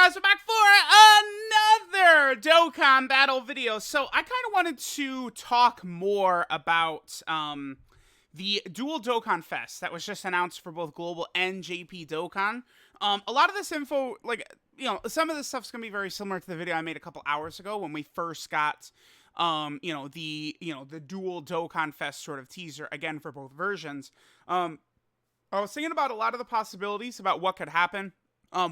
guys, we're back for another Dokkan battle video. So I kind of wanted to talk more about the dual Dokkan Fest that was just announced for both Global and JP Dokkan. A lot of this info, some of this stuff's gonna be very similar to the video I made a couple hours ago when we first got the dual Dokkan Fest sort of teaser again for both versions. I was thinking about a lot of the possibilities about what could happen.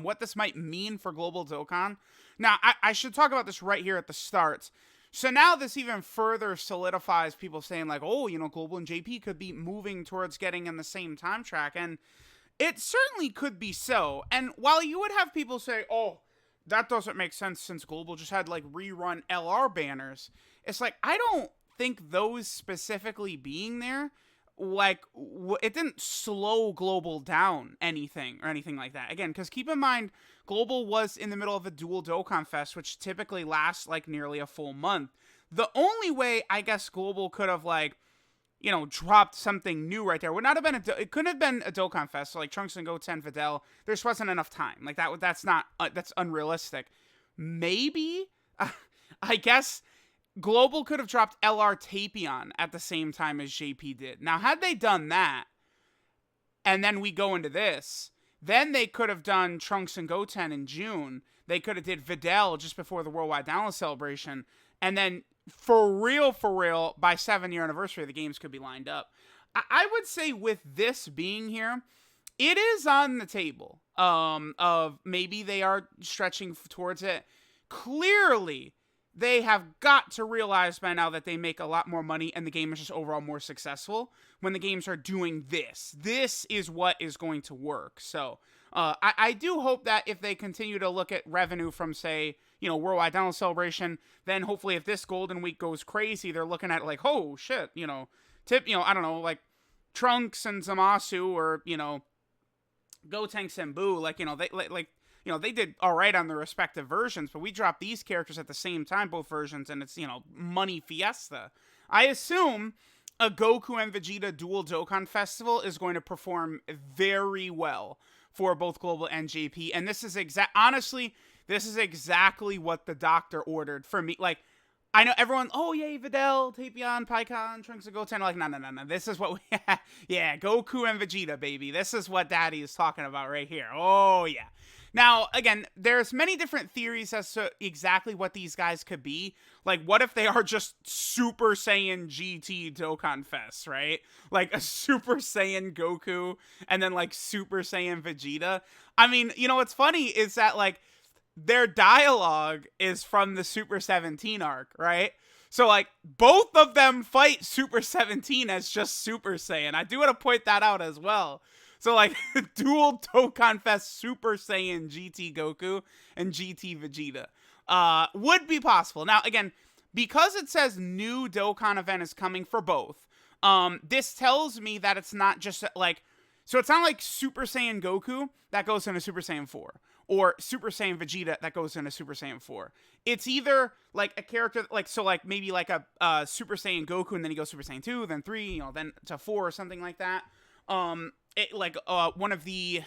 What this might mean for Global Dokkan. Now, I should talk about this right here at the start. So now this even further solidifies people saying like, oh, Global and JP could be moving towards getting in the same time track. And it certainly could be so. And while you would have people say, oh, that doesn't make sense since Global just had like rerun LR banners. It's like, I don't think those specifically being there it didn't slow Global down anything like that. Again, because keep in mind, Global was in the middle of a dual Dokkan Fest, which typically lasts like nearly a full month. The only way I guess Global could have dropped something new right there would not have been it couldn't have been a Dokkan Fest. So like Trunks and Goten, Videl, there just wasn't enough time. Like that's not that's unrealistic. Maybe I guess Global could have dropped LR Tapion at the same time as JP did. Now, had they done that, and then we go into this, then they could have done Trunks and Goten in June. They could have did Videl just before the Worldwide Download Celebration. And then, for real, by 7-year anniversary, the games could be lined up. I would say with this being here, it is on the table of maybe they are stretching towards it. Clearly, they have got to realize by now that they make a lot more money and the game is just overall more successful when the games are doing this. This is what is going to work. So I do hope that if they continue to look at revenue from, say, Worldwide Download Celebration, then hopefully if this Golden Week goes crazy, they're looking at like, oh shit, I don't know, like Trunks and Zamasu or, Gotenks and Boo, they did all right on their respective versions, but we dropped these characters at the same time, both versions, and it's, money fiesta. I assume a Goku and Vegeta dual Dokkan Festival is going to perform very well for both Global and JP, and this is honestly, this is exactly what the doctor ordered for me. Like, I know everyone, oh yay, Videl, Tapion, Pikkon, Trunks and Goten, like, no, this is what we yeah, Goku and Vegeta, baby. This is what Daddy is talking about right here. Oh, yeah. Now, again, there's many different theories as to exactly what these guys could be. Like, what if they are just Super Saiyan GT Dokkan Fest, right? Like, a Super Saiyan Goku and then, like, Super Saiyan Vegeta. I mean, what's funny is that, like, their dialogue is from the Super 17 arc, right? So, like, both of them fight Super 17 as just Super Saiyan. I do want to point that out as well. So, like, dual Dokkan Fest Super Saiyan GT Goku and GT Vegeta would be possible. Now, again, because it says new Dokkan event is coming for both, this tells me that it's not just, like, so it's not like Super Saiyan Goku that goes into Super Saiyan 4, or Super Saiyan Vegeta that goes into Super Saiyan 4. It's either, like, a character, like, so, like, maybe, like, a Super Saiyan Goku, and then he goes Super Saiyan 2, then 3, then to 4, or something like that. One of the,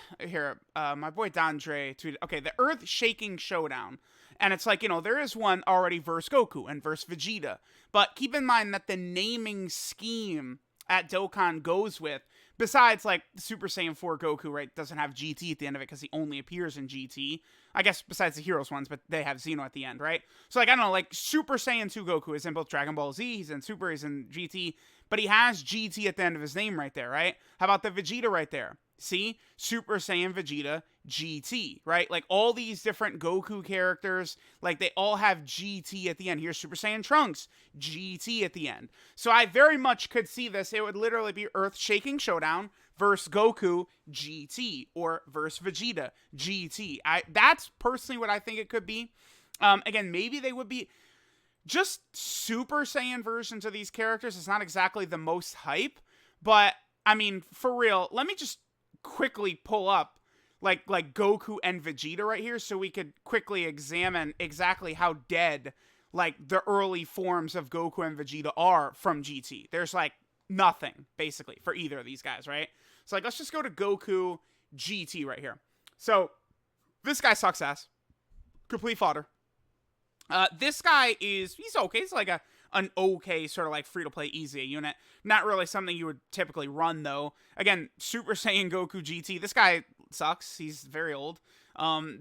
my boy Dandre tweeted, okay, the Earth Shaking Showdown. And it's like, there is one already versus Goku and versus Vegeta. But keep in mind that the naming scheme at Dokkan goes with, besides, like, Super Saiyan 4 Goku, right, doesn't have GT at the end of it because he only appears in GT. I guess besides the Heroes ones, but they have Xeno at the end, right? So, like, I don't know, like, Super Saiyan 2 Goku is in both Dragon Ball Z, he's in Super, he's in GT, but he has GT at the end of his name right there, right? How about the Vegeta right there? See? Super Saiyan Vegeta GT, right? Like, all these different Goku characters, like, they all have GT at the end. Here's Super Saiyan Trunks, GT at the end. So I very much could see this. It would literally be Earth-Shaking Showdown versus Goku GT, or versus Vegeta GT. That's personally what I think it could be. Again, maybe they would be just Super Saiyan versions of these characters. It's not exactly the most hype, but, I mean, for real, let me just quickly pull up like Goku and Vegeta right here so we could quickly examine exactly how dead, like, the early forms of Goku and Vegeta are from GT. There's, like, nothing, basically, for either of these guys, right? So, like, let's just go to Goku GT right here. So, this guy sucks ass. Complete fodder. This guy he's okay. He's like an okay sort of like free-to-play easy unit. Not really something you would typically run, though. Again, Super Saiyan Goku GT. This guy sucks. He's very old.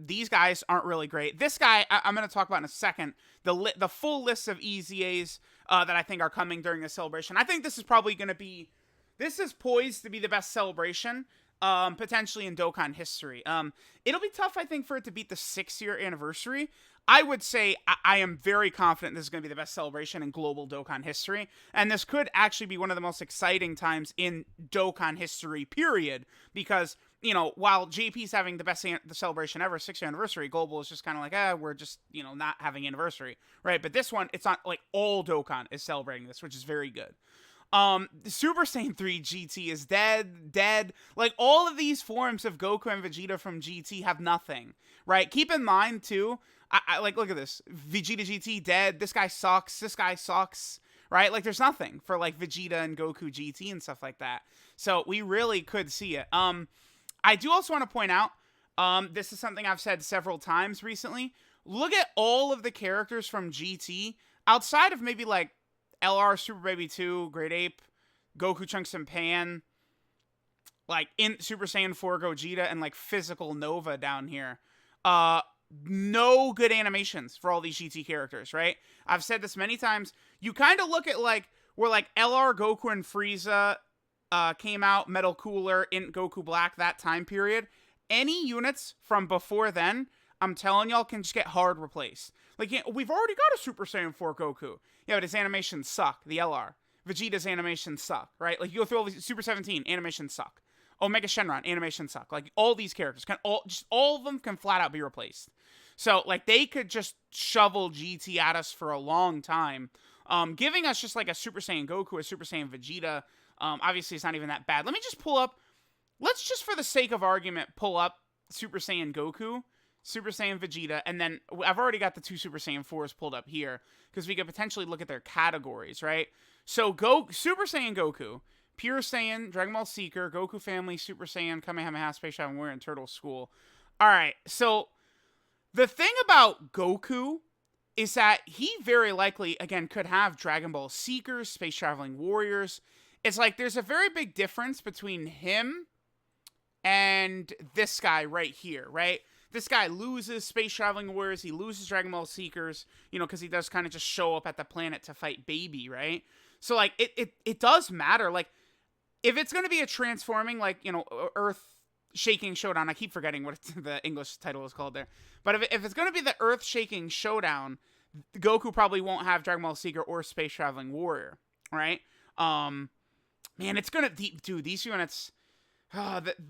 These guys aren't really great. This guy, I'm going to talk about in a second. The full list of EZAs that I think are coming during the celebration. I think this is probably going to be... This is poised to be the best celebration, potentially in Dokkan history. It'll be tough, I think, for it to beat the 6-year anniversary. I would say I am very confident this is going to be the best celebration in global Dokkan history, and this could actually be one of the most exciting times in Dokkan history, period, because, you know, while JP's having the best the celebration ever, 6-year anniversary, global is just kind of like, we're just, you know, not having anniversary, right? But this one, it's not like all Dokkan is celebrating this, which is very good. Super Saiyan 3 GT is dead. Like, all of these forms of Goku and Vegeta from GT have nothing, right? Keep in mind, too, I like, look at this. Vegeta GT, dead. This guy sucks, right? Like, there's nothing for, like, Vegeta and Goku GT and stuff like that. So, we really could see it. I do also want to point out, this is something I've said several times recently. Look at all of the characters from GT, outside of maybe, like, LR, Super Baby 2, Great Ape, Goku Trunks and Pan, like, in Super Saiyan 4 Gogeta, and, like, Physical Nova down here. No good animations for all these GT characters, right? I've said this many times. You kind of look at, like, where, like, LR, Goku, and Frieza came out, Metal Cooler, in Goku Black, that time period. Any units from before then, I'm telling y'all, can just get hard replaced. Like, we've already got a Super Saiyan 4 Goku. Yeah, but his animations suck, the LR. Vegeta's animations suck, right? Like, you go through all these, Super 17, animations suck. Omega Shenron, animations suck. Like, all these characters, all of them can flat out be replaced. So, like, they could just shovel GT at us for a long time, giving us just, like, a Super Saiyan Goku, a Super Saiyan Vegeta. Obviously, it's not even that bad. Let me just pull up, let's just, for the sake of argument, pull up Super Saiyan Goku, Super Saiyan Vegeta, and then I've already got the 2 Super Saiyan 4s pulled up here, because we could potentially look at their categories, right? So, Super Saiyan Goku, Pure Saiyan, Dragon Ball Seeker, Goku Family, Super Saiyan, Kamehameha, Space Shadow Warrior, and Turtle School. Alright, so the thing about Goku is that he very likely, again, could have Dragon Ball Seekers, Space Traveling Warriors. It's like there's a very big difference between him and this guy right here, right? This guy loses Space Traveling Warriors, he loses Dragon Ball Seekers, you know, because he does kind of just show up at the planet to fight Baby, right? So, like, it does matter. Like, if it's going to be a transforming, like, you know, Earth-shaking showdown, I keep forgetting what the English title is called there, but if it's going to be the Earth-shaking showdown, Goku probably won't have Dragon Ball Seeker or Space Traveling Warrior, right? Man, it's going to, dude, these units...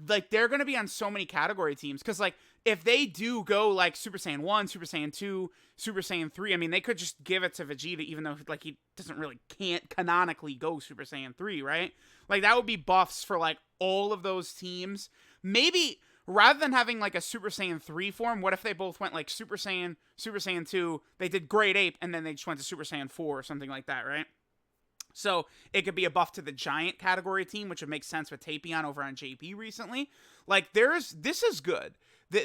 like, they're going to be on so many category teams, because, like, if they do go, like, Super Saiyan 1, Super Saiyan 2, Super Saiyan 3, I mean, they could just give it to Vegeta, even though, like, he can't canonically go Super Saiyan 3, right? Like, that would be buffs for, like, all of those teams. Maybe, rather than having, like, a Super Saiyan 3 form, what if they both went, like, Super Saiyan 2, they did Great Ape, and then they just went to Super Saiyan 4, or something like that, right? So, it could be a buff to the Giant category team, which would make sense with Tapion over on JP recently. Like, this is good.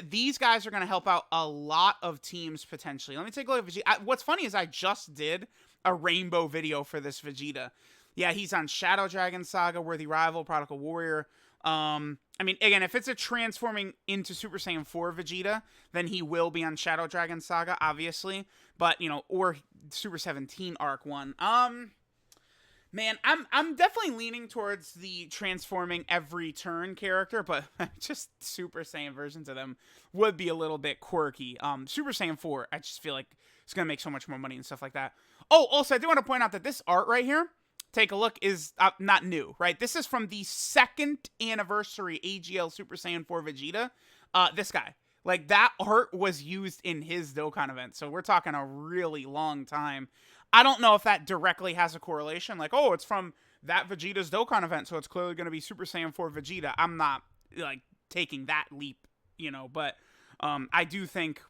These guys are going to help out a lot of teams, potentially. Let me take a look at Vegeta. What's funny is I just did a rainbow video for this Vegeta. Yeah, he's on Shadow Dragon Saga, Worthy Rival, Prodigal Warrior. I mean, again, if it's a transforming into Super Saiyan 4 Vegeta, then he will be on Shadow Dragon Saga, obviously. But, you know, or Super 17 Arc 1. Man, I'm definitely leaning towards the transforming every turn character, but just Super Saiyan versions of them would be a little bit quirky. Super Saiyan 4, I just feel like it's going to make so much more money and stuff like that. Oh, also, I do want to point out that this art right here, take a look, is not new, right? This is from the 2nd anniversary AGL Super Saiyan 4 Vegeta. This guy. Like, that art was used in his Dokkan event, so we're talking a really long time. I don't know if that directly has a correlation, like, oh, it's from that Vegeta's Dokkan event, so it's clearly going to be Super Saiyan 4 Vegeta. I'm not, like, taking that leap, you know, but I do think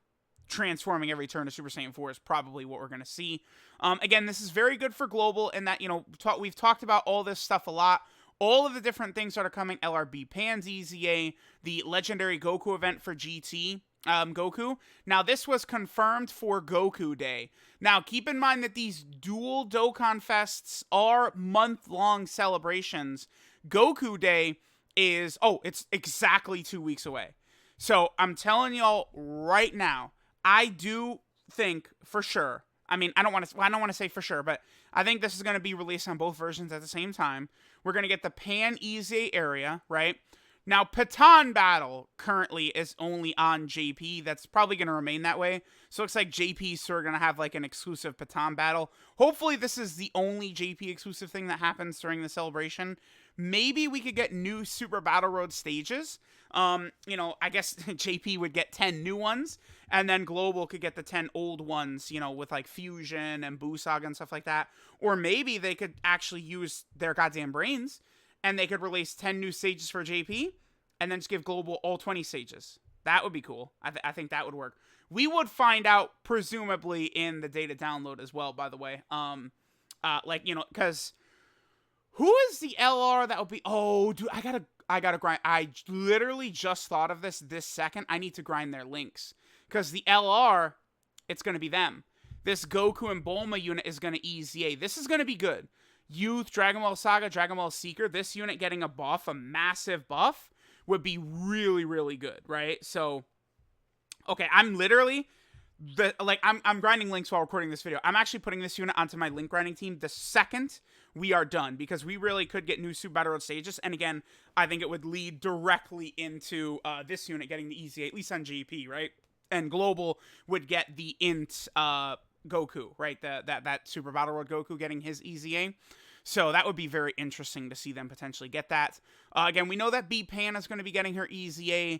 transforming every turn to Super Saiyan 4 is probably what we're going to see. Again, this is very good for global in that, you know, we've talked about all this stuff a lot. All of the different things that are coming, LRB Pan's EZA, the Legendary Goku event for GT, Goku. Now, this was confirmed for Goku Day. Now, keep in mind that these dual Dokkan Fests are month-long celebrations. Goku Day is, it's exactly 2 weeks away. So, I'm telling y'all right now, I do think for sure, I mean, I don't want to say for sure, but I think this is going to be released on both versions at the same time. We're going to get the Pan EZA area, right? Now, Patan Battle currently is only on JP. That's probably going to remain that way. So it looks like JP's sort of going to have like an exclusive Patan Battle. Hopefully this is the only JP exclusive thing that happens during the celebration. Maybe we could get new Super Battle Road stages. I guess JP would get 10 new ones, and then Global could get the 10 old ones, with like Fusion and Buu Saga and stuff like that. Or maybe they could actually use their goddamn brains, and they could release 10 new stages for JP, and then just give Global all 20 stages. That would be cool. I think that would work. We would find out, presumably, in the data download as well, by the way. Because who is the LR that would be... Oh, dude, I gotta grind. I literally just thought of this second. I need to grind their links. Because the LR, it's going to be them. This Goku and Bulma unit is going to EZA. This is going to be good. Youth, Dragon Ball Saga, Dragon Ball Seeker, this unit getting a buff, a massive buff, would be really, really good, right? So, okay, I'm literally, I'm grinding links while recording this video. I'm actually putting this unit onto my link grinding team the second we are done, because we really could get new Super Battle Road stages, and again, I think it would lead directly into this unit getting the EZA, at least on GP, right? And Global would get the Int Goku, right? That Super Battle Road Goku getting his EZA. So that would be very interesting to see them potentially get that. Again, we know that B-Pan is going to be getting her EZA.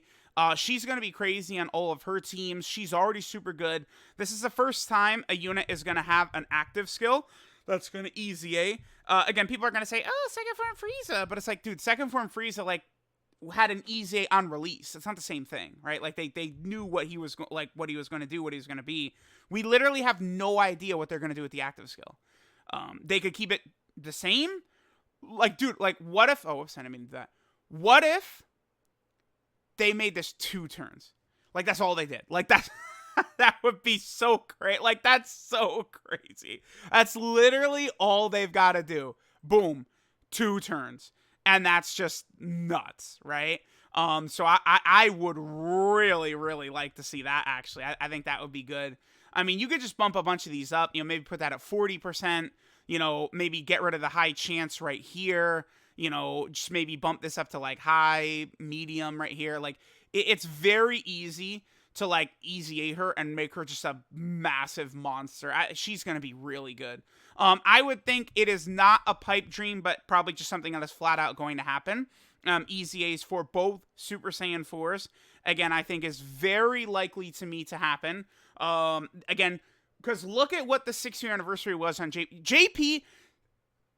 She's going to be crazy on all of her teams. She's already super good. This is the first time a unit is going to have an active skill that's going to EZA. Again, people are going to say, oh, Second Form Frieza. But it's like, dude, Second Form Frieza, had an EZA on release. It's not the same thing, right? Like, they knew what he was going to do, what he was going to be. We literally have no idea what they're going to do with the active skill. They could keep it the same. Dude, what if... Oh, whoops, I didn't mean that. What if they made this 2 turns? That's all they did. That's... that would be so great. That's so crazy. That's literally all they've got to do. Boom. 2 turns. And that's just nuts, right? So I would really, really like to see that, actually. I think that would be good. I mean, you could just bump a bunch of these up, maybe put that at 40%, maybe get rid of the high chance right here, just maybe bump this up to high, medium right here. It's very easy to EZA her and make her just a massive monster. She's going to be really good. I would think it is not a pipe dream, but probably just something that is flat out going to happen. EZAs for both Super Saiyan 4s, again, I think is very likely to me to happen. Again, because look at what the 6-year anniversary was on JP.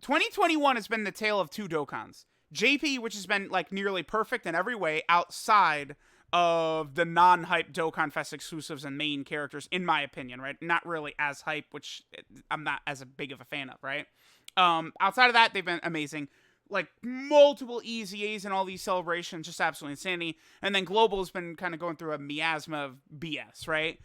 2021 has been the tale of 2 Dokkans. JP, which has been nearly perfect in every way outside of the non-hype Dokkan Fest exclusives and main characters, in my opinion, right? Not really as hype, which I'm not as big of a fan of, right? Outside of that, they've been amazing. Multiple EZAs and all these celebrations, just absolutely insanity. And then Global has been kind of going through a miasma of BS, right?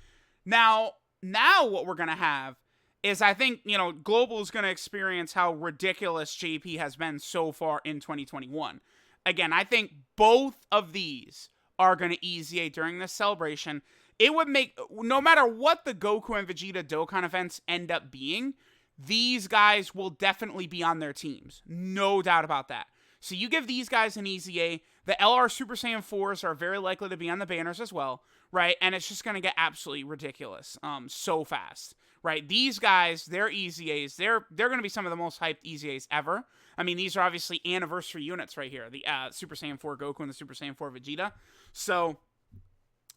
Now what we're going to have is, I think, Global is going to experience how ridiculous JP has been so far in 2021. Again, I think both of these are going to EZA during this celebration. It would make, no matter what the Goku and Vegeta Dokkan events end up being, these guys will definitely be on their teams. No doubt about that. So you give these guys an EZA. The LR Super Saiyan 4s are very likely to be on the banners as well, right? And it's just going to get absolutely ridiculous so fast, right? These guys, their EZAs, they're going to be some of the most hyped EZAs ever. I mean, these are obviously anniversary units right here. The Super Saiyan 4 Goku and the Super Saiyan 4 Vegeta. So,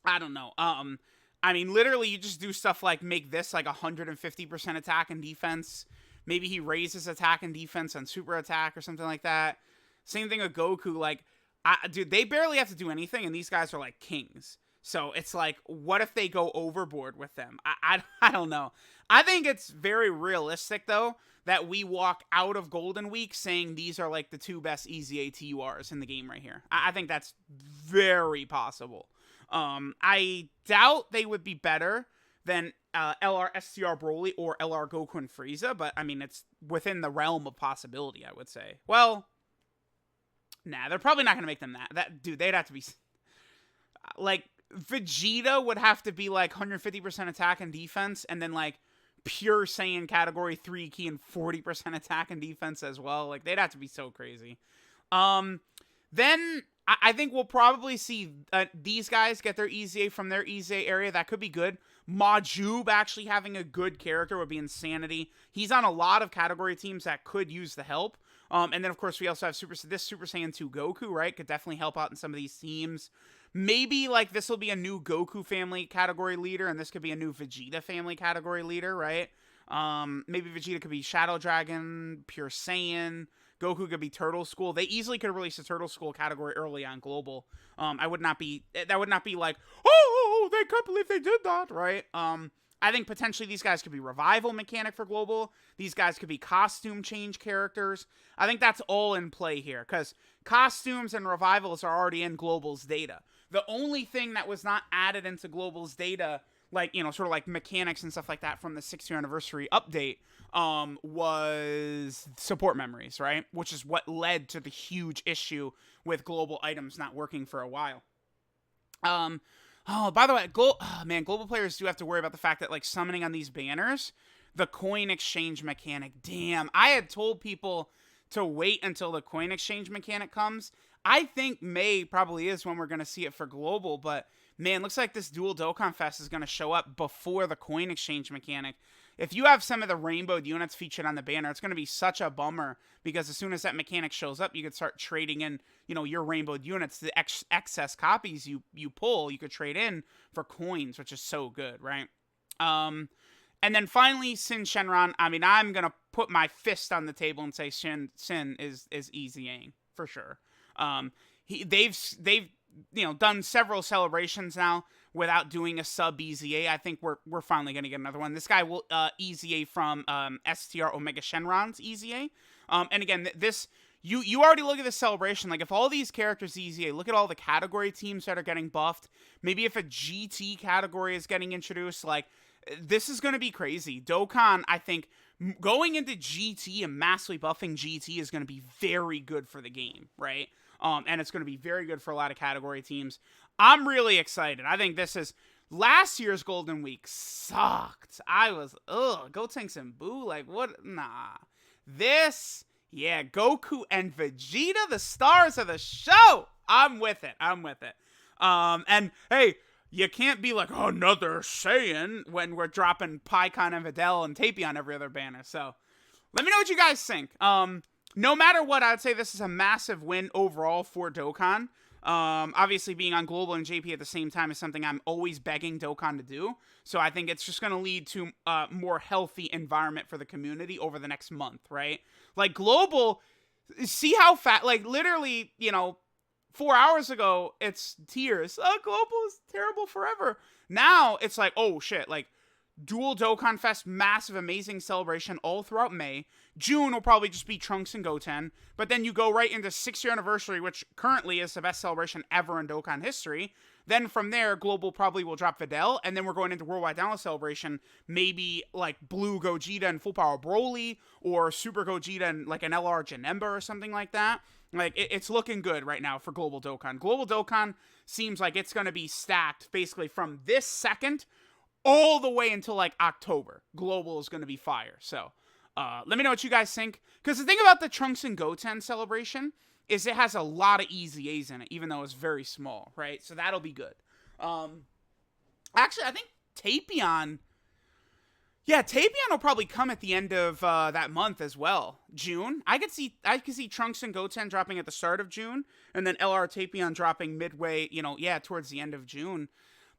I don't know. I mean, literally, you just do stuff like make this 150% attack and defense. Maybe he raises attack and defense on super attack or something like that. Same thing with Goku. Dude, they barely have to do anything, and these guys are kings. So it's what if they go overboard with them? I don't know. I think it's very realistic, though, that we walk out of Golden Week saying these are the 2 best EZA TURs in the game right here. I think that's very possible. I doubt they would be better than LR STR Broly or LR Goku and Frieza, but I mean, it's within the realm of possibility, I would say. Well, nah, they're probably not going to make them that. Dude, they'd have to be, like, Vegeta would have to be, like, 150% attack and defense, and then, like, pure Saiyan category 3 key and 40% attack and defense as well. Like, they'd have to be so crazy. Then I think we'll probably see these guys get their EZA from their EZA area. That could be good. Majub actually having a good character would be insanity. He's on a lot of category teams that could use the help. And then, of course, we also have Super Saiyan 2 Goku, right? Could definitely help out in some of these teams. Maybe, like, this will be a new Goku family category leader, and this could be a new Vegeta family category leader, right? Maybe Vegeta could be Shadow Dragon, Pure Saiyan. Goku could be Turtle School. They easily could release a Turtle School category early on Global. That would not be like, oh, they can't believe they did that, right? I think potentially these guys could be revival mechanic for Global. These guys could be costume change characters. I think that's all in play here, because costumes and revivals are already in Global's data. The only thing that was not added into Global's data, like, you know, sort of like mechanics and stuff like that from the 6th year anniversary update, was support memories, right? Which is what led to the huge issue with Global items not working for a while. Oh, by the way, Global players do have to worry about the fact that, like, summoning on these banners, the coin exchange mechanic, damn. I had told people to wait until the coin exchange mechanic comes. I think May probably is when we're going to see it for Global, but man, looks like this dual Dokkan Fest is going to show up before the coin exchange mechanic. If you have some of the rainbowed units featured on the banner, it's going to be such a bummer, because as soon as that mechanic shows up, you could start trading in, you know, your rainbowed units. The excess copies you pull, you could trade in for coins, which is so good, right? And then finally, Sin Shenron. I mean, I'm going to put my fist on the table and say Sin is easying for sure. They've you know, done several celebrations now without doing a sub EZA. I think we're finally going to get another one. This guy will EZA from STR Omega Shenron's EZA. And again, this you already look at this celebration. Like, if all these characters EZA, look at all the category teams that are getting buffed. Maybe if a GT category is getting introduced, like, this is going to be crazy. Dokkan, I think, going into GT and massively buffing GT is going to be very good for the game, right? And it's going to be very good for a lot of category teams. I'm really excited. I think this is... Last year's Golden Week sucked. I was, Gotenks and Boo, like, what? Nah. This, yeah, Goku and Vegeta, the stars of the show. I'm with it. And, hey, you can't be like, oh, another Saiyan when we're dropping Pikkon and Videl and Tapion every other banner. So, let me know what you guys think. No matter what, I would say this is a massive win overall for Dokkan. Obviously, being on Global and JP at the same time is something I'm always begging Dokkan to do. So I think it's just going to lead to a more healthy environment for the community over the next month, right? Like, Global, see how fat, like, literally, you know, 4 hours ago, it's tears. Oh, Global is terrible forever. Now, it's like, oh, shit, like, dual Dokkan Fest, massive, amazing celebration all throughout May. June will probably just be Trunks and Goten. But then you go right into 6th year anniversary, which currently is the best celebration ever in Dokkan history. Then from there, Global probably will drop Videl. And then we're going into Worldwide Download Celebration. Maybe like Blue Gogeta and Full Power Broly. Or Super Gogeta and like an LR Janemba or something like that. Like, it's looking good right now for Global Dokkan. Global Dokkan seems like it's going to be stacked basically from this second all the way until like October. Global is going to be fire. So, let me know what you guys think. Because the thing about the Trunks and Goten celebration is it has a lot of EZAs in it, even though it's very small, right? So that'll be good. Actually, I think Tapion... Yeah, Tapion will probably come at the end of that month as well. June. I could see Trunks and Goten dropping at the start of June, and then LR Tapion dropping midway, towards the end of June.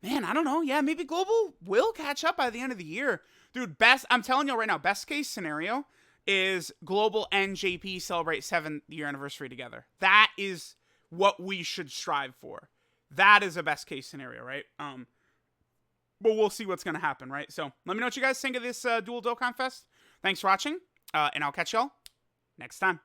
Man, I don't know. Yeah, maybe Global will catch up by the end of the year. Dude, I'm telling you right now, best case scenario is Global and JP celebrate 7th year anniversary together. That is what we should strive for. That is a best case scenario, right? But we'll see what's going to happen, right? So, let me know what you guys think of this dual Dokkan Fest. Thanks for watching, and I'll catch y'all next time.